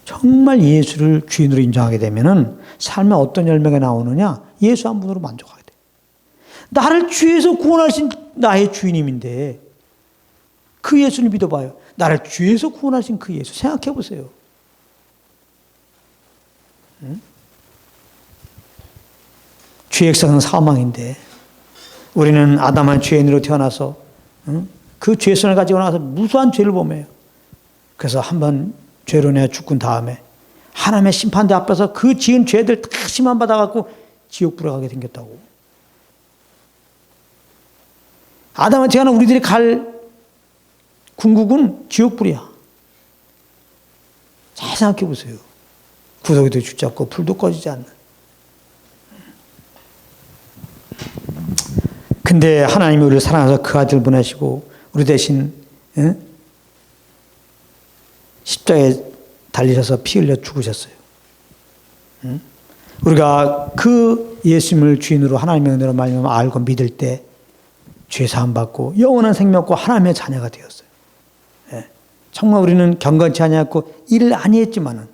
정말 예수를 주인으로 인정하게 되면은 삶에 어떤 열매가 나오느냐? 예수 한 분으로 만족하게 돼. 나를 죄에서 구원하신 나의 주인님인데 그 예수를 믿어봐요. 나를 죄에서 구원하신 그 예수 생각해 보세요. 죄의 액상은 사망인데 우리는 아담한 죄인으로 태어나서 그 죄성을 가지고 나서 무수한 죄를 범해요. 그래서 한번 죄로 내가 죽은 다음에 하나님의 심판대 앞에서 그 지은 죄들 다 심판받아갖고 지옥 불에 가게 생겼다고. 아담한 태어난 우리들이 갈 궁극은 지옥불이야. 잘 생각해 보세요. 구더기도 죽지 않고 불도 꺼지지 않는. 근데 하나님이 우리를 사랑해서 그 아들 보내시고 우리 대신 십자가에 달리셔서 피 흘려 죽으셨어요. 우리가 그 예수님을 주인으로 하나님의 은혜로 말미암아 알고 믿을 때 죄 사함 받고 영원한 생명 얻고 하나님의 자녀가 되었어요. 정말 우리는 경건치 아니었고 일을 아니했지만은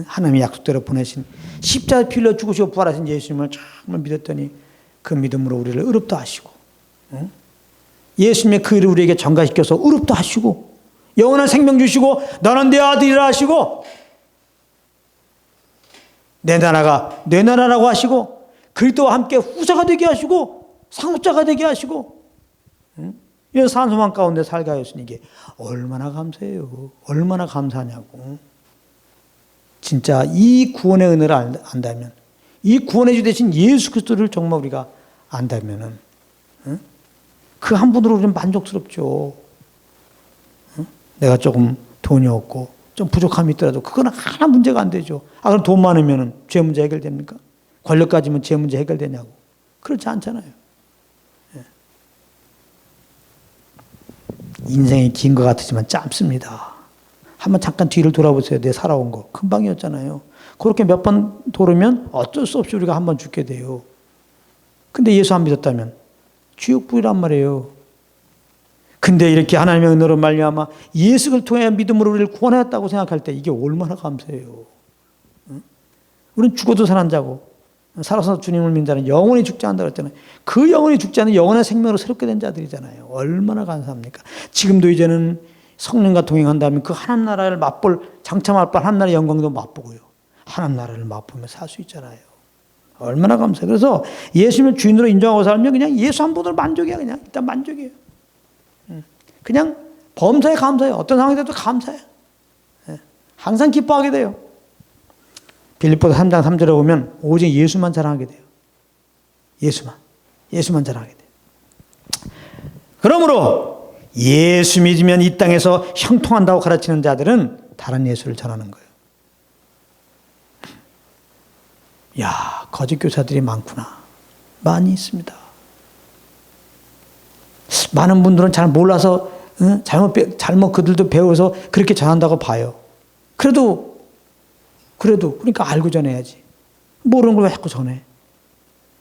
하나님의 약속대로 보내신 십자가에 피 흘려 죽으시고 부활하신 예수님을 정말 믿었더니 그 믿음으로 우리를 의롭다 하시고 예수님의 그 일을 우리에게 전가시켜서 의롭다 하시고 영원한 생명 주시고 너는 내 아들이라 하시고 내 나라가 내 나라라고 하시고 그리스도와 함께 후사가 되게 하시고 상속자가 되게 하시고 이런 산소망 가운데 살게 하였으니 이게 얼마나 감사해요. 얼마나 감사하냐고. 진짜 이 구원의 은혜를 안다면 이 구원의 주 되신 예수 그리스도를 정말 우리가 안다면은 그 한 분으로 우리는 만족스럽죠. 내가 조금 돈이 없고 좀 부족함이 있더라도 그건 하나 문제가 안 되죠. 그럼 돈 많으면 죄 문제 해결됩니까? 권력 가지면 죄 문제 해결되냐고. 그렇지 않잖아요. 인생이 긴 것 같지만 짧습니다. 한번 잠깐 뒤를 돌아보세요. 내 살아온 거. 금방이었잖아요. 그렇게 몇 번 돌으면 어쩔 수 없이 우리가 한번 죽게 돼요. 근데 예수 안 믿었다면 지옥불이란 말이에요. 근데 이렇게 하나님의 은혜로 말미암아 예수를 통해 믿음으로 우리를 구원하였다고 생각할 때 이게 얼마나 감사해요. 우리는 죽어도 사는 자고 살아서 주님을 믿는 자는 영원히 죽지 않는다고 했잖아요. 그 영원히 죽지 않는 영원한 생명으로 새롭게 된 자들이잖아요. 얼마나 감사합니까? 지금도 이제는 성령과 동행한다면 그 하나님 나라를 장참할 바 하나님 나라의 영광도 맛보고요. 하나님 나라를 맛보며 살 수 있잖아요. 얼마나 감사해요. 그래서 예수님을 주인으로 인정하고 살면 그냥 예수 한 분으로 만족이야. 그냥 일단 만족이에요. 그냥 범사에 감사해요. 어떤 상황이 돼도 감사해요. 항상 기뻐하게 돼요. 빌립보서 3장 3절에 보면 오직 예수만 자랑하게 돼요. 예수만 자랑하게 돼요. 그러므로 예수 믿으면 이 땅에서 형통한다고 가르치는 자들은 다른 예수를 전하는 거예요. 야, 거짓 교사들이 많구나. 많이 있습니다. 많은 분들은 잘 몰라서 잘못 그들도 배워서 그렇게 전한다고 봐요. 그래도 그러니까 알고 전해야지. 모르는 걸 왜 자꾸 전해?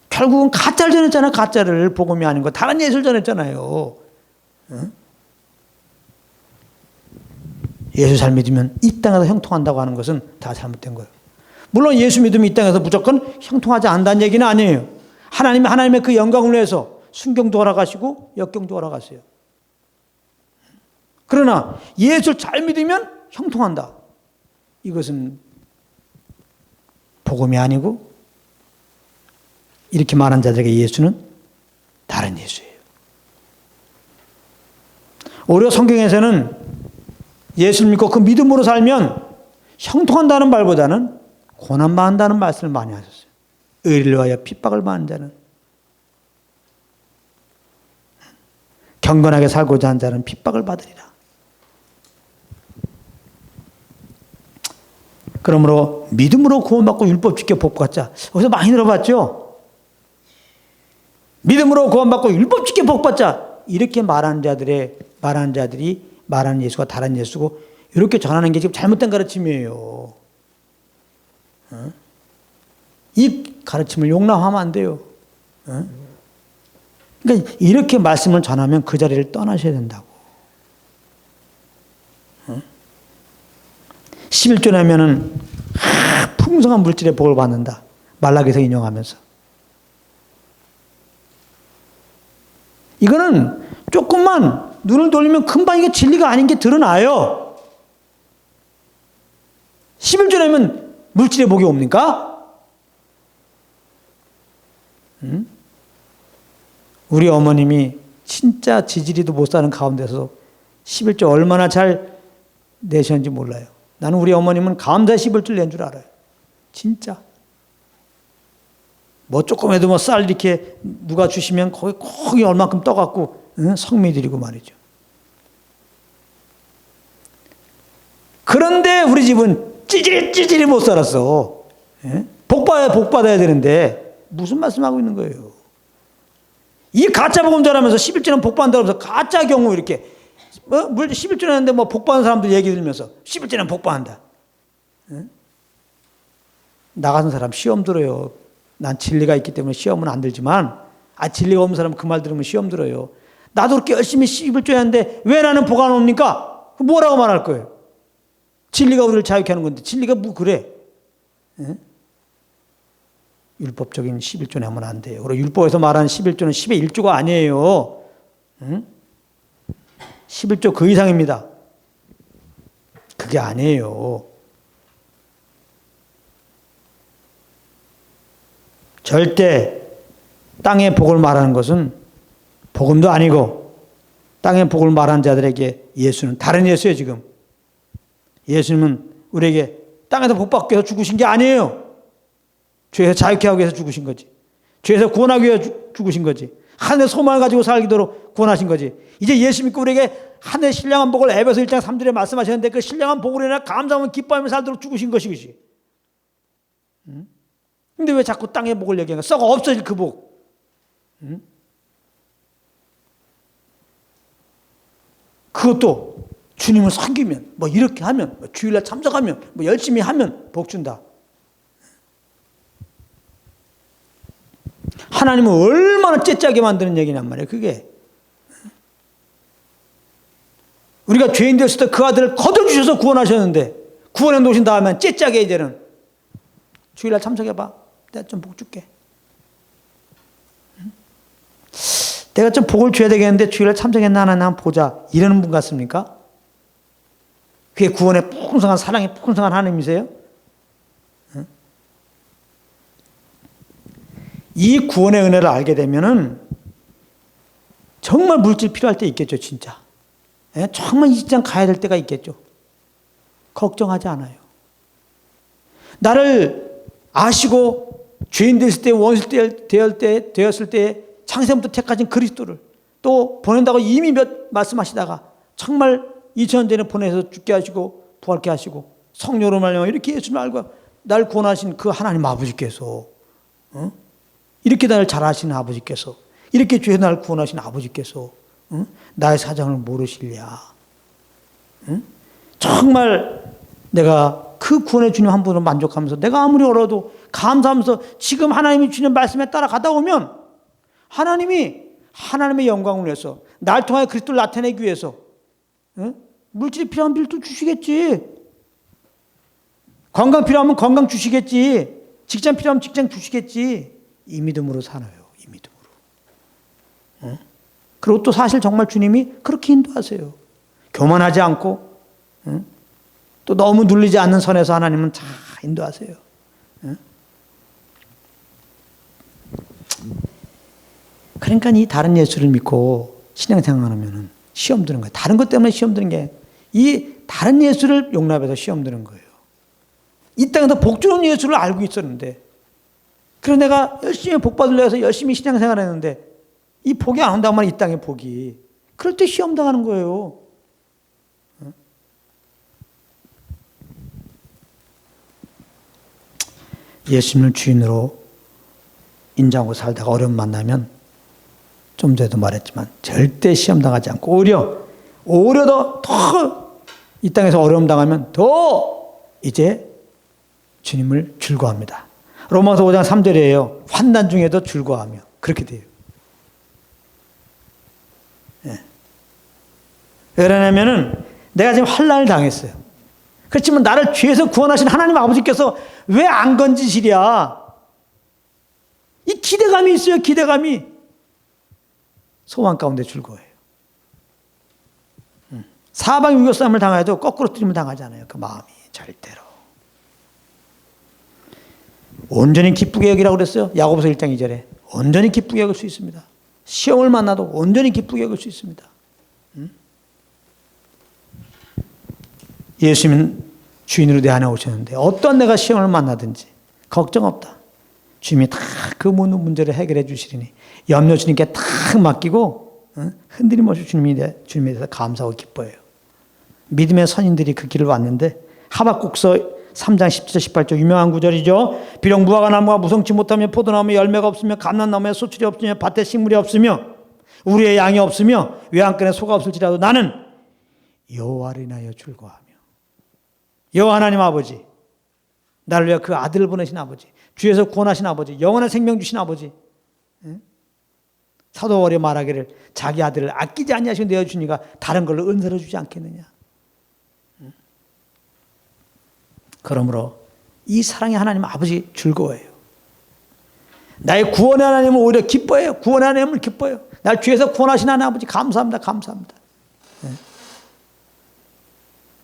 결국은 가짜를 전했잖아. 가짜를. 복음이 아닌 거 다른 예수를 전했잖아요. 예수 잘 믿으면 이 땅에서 형통한다고 하는 것은 다 잘못된 거예요. 물론 예수 믿음이 이 땅에서 무조건 형통하지 않는다는 얘기는 아니에요. 하나님이 하나님의 그 영광을 위해서 순경도 허락하시고 역경도 허락하세요. 그러나 예수를 잘 믿으면 형통한다. 이것은 복음이 아니고 이렇게 말한 자들에게 예수는 다른 예수예요. 오히려 성경에서는 예수를 믿고 그 믿음으로 살면 형통한다는 말보다는 고난받는다는 말씀을 많이 하셨어요. 의를 위하여 핍박을 받는 자는, 경건하게 살고자 하는 자는 핍박을 받으리라. 그러므로 믿음으로 구원받고 율법 지켜 복 받자. 어디서 많이 들어봤죠? 믿음으로 구원받고 율법 지켜 복 받자. 이렇게 말하는 자들이 말하는 예수가 다른 예수고 이렇게 전하는 게 지금 잘못된 가르침이에요. 이 가르침을 용납하면 안 돼요. 그러니까 이렇게 말씀을 전하면 그 자리를 떠나셔야 된다고. 11조 내면은 풍성한 물질의 복을 받는다. 말라기서 인용하면서. 이거는 조금만 눈을 돌리면 금방 이게 진리가 아닌 게 드러나요. 11조 내면 물질의 복이 옵니까? 우리 어머님이 진짜 지지리도 못 사는 가운데서 11조 얼마나 잘 내셨는지 몰라요. 나는 우리 어머님은 감사 11조를 낸 줄 알아요. 진짜. 뭐 조금해도 뭐 쌀 이렇게 누가 주시면 거기 얼만큼 떠갖고 성미 드리고 말이죠. 그런데 우리 집은 찌질이 못 살았어. 복 받아야 되는데 무슨 말씀하고 있는 거예요. 이 가짜 복음 전하면서 11조는 복 받는다고 해서 가짜 경우 이렇게 11조는 했는데 뭐 복 받는 사람들 얘기 들으면서 11조는 복 받는다. 나가는 사람 시험 들어요. 난 진리가 있기 때문에 시험은 안 들지만 진리가 없는 사람은 그 말 들으면 시험 들어요. 나도 그렇게 열심히 11조 했는데 왜 나는 복 안 옵니까? 뭐라고 말할 거예요? 진리가 우리를 자유케 하는 건데 진리가 뭐 그래? 율법적인 11조 내면 안 돼요. 그리고 율법에서 말하는 11조는 10의 1조가 아니에요. 11조 그 이상입니다. 그게 아니에요. 절대 땅의 복을 말하는 것은 복음도 아니고 땅의 복을 말하는 자들에게 예수는 다른 예수예요. 지금 예수님은 우리에게 땅에서 복 받기 위해서 죽으신 게 아니에요. 죄에서 자유케 하기 위해서 죽으신 거지. 죄에서 구원하기 위해서 죽으신 거지. 하늘의 소망을 가지고 살기도록 구원하신 거지. 이제 예수 믿고 우리에게 하늘의 신령한 복을 에베소 1장 3절에 말씀하셨는데 그 신령한 복으로 인해 감사하며 기뻐하며 살도록 죽으신 것이지. 근데 왜 자꾸 땅의 복을 얘기하는 거야? 썩어 없어질 그 복. 그것도 주님을 섬기면, 뭐 이렇게 하면, 뭐 주일날 참석하면, 뭐 열심히 하면 복 준다. 하나님은 얼마나 째짜게 만드는 얘기냔 말이에요. 그게. 우리가 죄인 됐을 때 그 아들을 거둬주셔서 구원하셨는데 구원해 놓으신 다음에 째짜게 이제는 주일날 참석해봐. 내가 좀 복 줄게. 내가 좀 복을 줘야 되겠는데 주일날 참석했나 안 했나 보자. 이러는 분 같습니까? 그게 구원의 풍성한 사랑의 풍성한 하나님이세요? 이 구원의 은혜를 알게 되면은 정말 물질 필요할 때 있겠죠, 진짜. 정말 이 직장 가야 될 때가 있겠죠. 걱정하지 않아요. 나를 아시고 죄인 됐을 때, 원수 되었을 때 창세부터 택하신 그리스도를 또 보낸다고 이미 말씀하시다가 정말 2000년 전에 보내서 죽게 하시고 부활케 하시고 성령으로 말미암아 이렇게 예수를 알고 날 구원하신 그 하나님 아버지께서 이렇게 나를 잘하시는 아버지께서 이렇게 죄에서 나를 구원하신 아버지께서 나의 사정을 모르실랴. 정말 내가 그 구원의 주님 한 분으로 만족하면서 내가 아무리 어려도 감사하면서 지금 하나님이 주는 말씀에 따라 가다 보면 하나님이 하나님의 영광을 위해서 날 통하여 그리스도를 나타내기 위해서 물질이 필요한 빌도 주시겠지. 건강 필요하면 건강 주시겠지. 직장 필요하면 직장 주시겠지. 이 믿음으로 살아요. 이 믿음으로. 그리고 또 사실 정말 주님이 그렇게 인도하세요. 교만하지 않고 또 너무 눌리지 않는 선에서 하나님은 잘 인도하세요. 그러니까 이 다른 예수를 믿고 신앙생활하면 시험 드는 거예요. 다른 것 때문에 시험 드는 게 이 다른 예수를 용납해서 시험 드는 거예요. 이 땅에서 복 주는 예수를 알고 있었는데, 그래서 내가 열심히 복 받으려 해서 열심히 신앙생활 했는데 이 복이 안 온단 말이야. 이 땅의 복이. 그럴 때 시험 당하는 거예요. 예수님을 주인으로 인정하고 살다가 어려움 만나면 좀 전에도 말했지만 절대 시험 당하지 않고 오히려 더 이 땅에서 어려움 당하면 더 이제 주님을 즐거워합니다. 로마서 5장 3절이에요. 환난 중에도 즐거워하며. 그렇게 돼요. 네. 왜 그러냐면은 내가 지금 환난을 당했어요. 그렇지만 나를 죄에서 구원하신 하나님 아버지께서 왜 안 건지시랴. 이 기대감이 있어요. 기대감이. 소망 가운데 즐거워해요. 사방 유교싸움을 당해도 거꾸로 뜨림을 당하잖아요. 그 마음이 절대로. 온전히 기쁘게 여기라고 그랬어요. 야고보서 1장 2절에. 온전히 기쁘게 여길 수 있습니다. 시험을 만나도 온전히 기쁘게 여길 수 있습니다. 예수님은 주인으로 내 안에 오셨는데 어떤 내가 시험을 만나든지 걱정 없다. 주님이 다 그 문제를 해결해 주시리니 염려 주님께 딱 맡기고 흔들림 없이 주님에 대해서 감사하고 기뻐해요. 믿음의 선인들이 그 길을 왔는데 하박국서 3장 17절 18절 유명한 구절이죠. 비록 무화과 나무가 무성치 못하며 포도나무에 열매가 없으며 감람나무에 소출이 없으며 밭에 식물이 없으며 우리의 양이 없으며 외양간에 소가 없을지라도 나는 여호와를 인하여 즐거워하며. 여호와 하나님 아버지, 나를 위해 그 아들을 보내신 아버지, 주에서 구원하신 아버지, 영원한 생명 주신 아버지. 사도 바울이 말하기를 자기 아들을 아끼지 아니하시고 내어주니까 다른 걸로 은사를 주지 않겠느냐. 그러므로 이 사랑의 하나님 아버지 즐거워해요. 나의 구원의 하나님은 오히려 기뻐해요. 구원의 하나님을 기뻐해요. 날 주에서 구원하신 하나님 아버지 감사합니다. 감사합니다.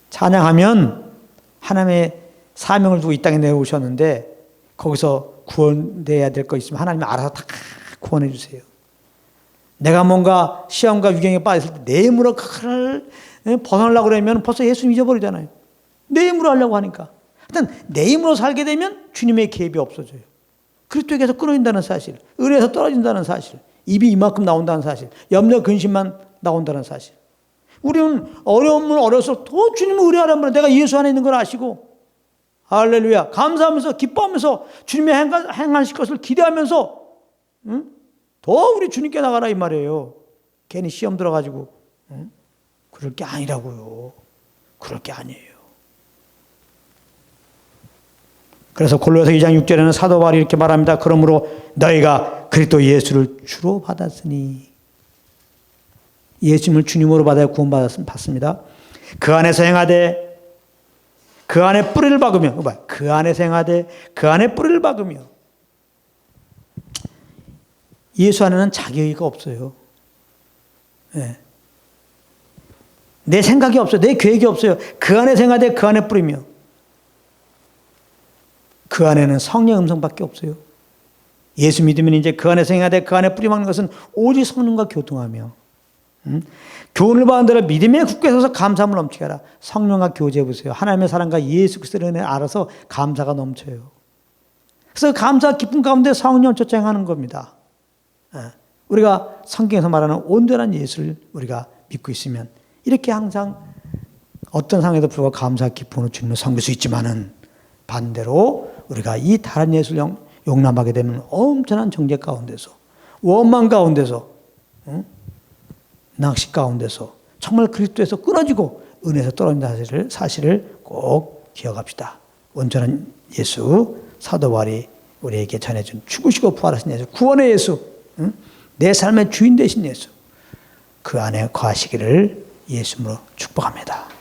찬양하면 하나님의 사명을 두고 이 땅에 내려오셨는데 거기서 구원돼야 될 거 있으면 하나님이 알아서 다 구원해 주세요. 내가 뭔가 시험과 위경에 빠졌을 때 내 힘으로 그를 벗어나려고 그러면 벌써 예수님 잊어버리잖아요. 내 힘으로 하려고 하니까. 일단 내 힘으로 살게 되면 주님의 개입이 없어져요. 그리스도에게서 끊어진다는 사실, 은혜에서 떨어진다는 사실, 입이 이만큼 나온다는 사실, 염려 근심만 나온다는 사실. 우리는 어려움을 어려서 더 주님을 의뢰하란 말이에요. 내가 예수 안에 있는 걸 아시고 할렐루야 감사하면서 기뻐하면서 주님의 행하실 것을 기대하면서 더 우리 주님께 나가라 이 말이에요. 괜히 시험 들어가지고 그럴 게 아니라고요. 그럴 게 아니에요. 그래서 골로새 2장 6절에는 사도 바울이 이렇게 말합니다. 그러므로 너희가 그리스도 예수를 주로 받았으니. 예수님을 주님으로 받아야 구원받습니다. 그 안에서 행하되 그 안에 뿌리를 박으며 그 안에서 행하되 그 안에 뿌리를 박으며. 예수 안에는 자기의가 없어요. 네. 내 생각이 없어요. 내 계획이 없어요. 그 안에서 행하되 그 안에 뿌리며. 그 안에는 성령의 음성밖에 없어요. 예수 믿으면 이제 그 안에서 행하되 그 안에 뿌리 박는 것은 오직 성령과 교통하며 교훈을 받은 대로 믿음에 굳게 서서 감사함을 넘치게 하라. 성령과 교제해 보세요. 하나님의 사랑과 예수 그리스도의 은혜를 알아서 감사가 넘쳐요. 그래서 감사 기쁨 가운데 성령 쫓아행하는 겁니다. 우리가 성경에서 말하는 온전한 예수를 우리가 믿고 있으면 이렇게 항상 어떤 상황에도 불구하고 감사 기쁨으로 주님을 섬길 수 있지만은 반대로 우리가 이 다른 예수를 용납하게 되면 엄청난 정죄 가운데서 원망 가운데서 낚시 가운데서 정말 그리스도에서 끊어지고 은혜에서 떨어진다는 사실을 꼭 기억합시다. 온전한 예수 사도 바울이 우리에게 전해준 죽으시고 부활하신 예수 구원의 예수 내 삶의 주인 되신 예수 그 안에 거하시기를 예수님으로 축복합니다.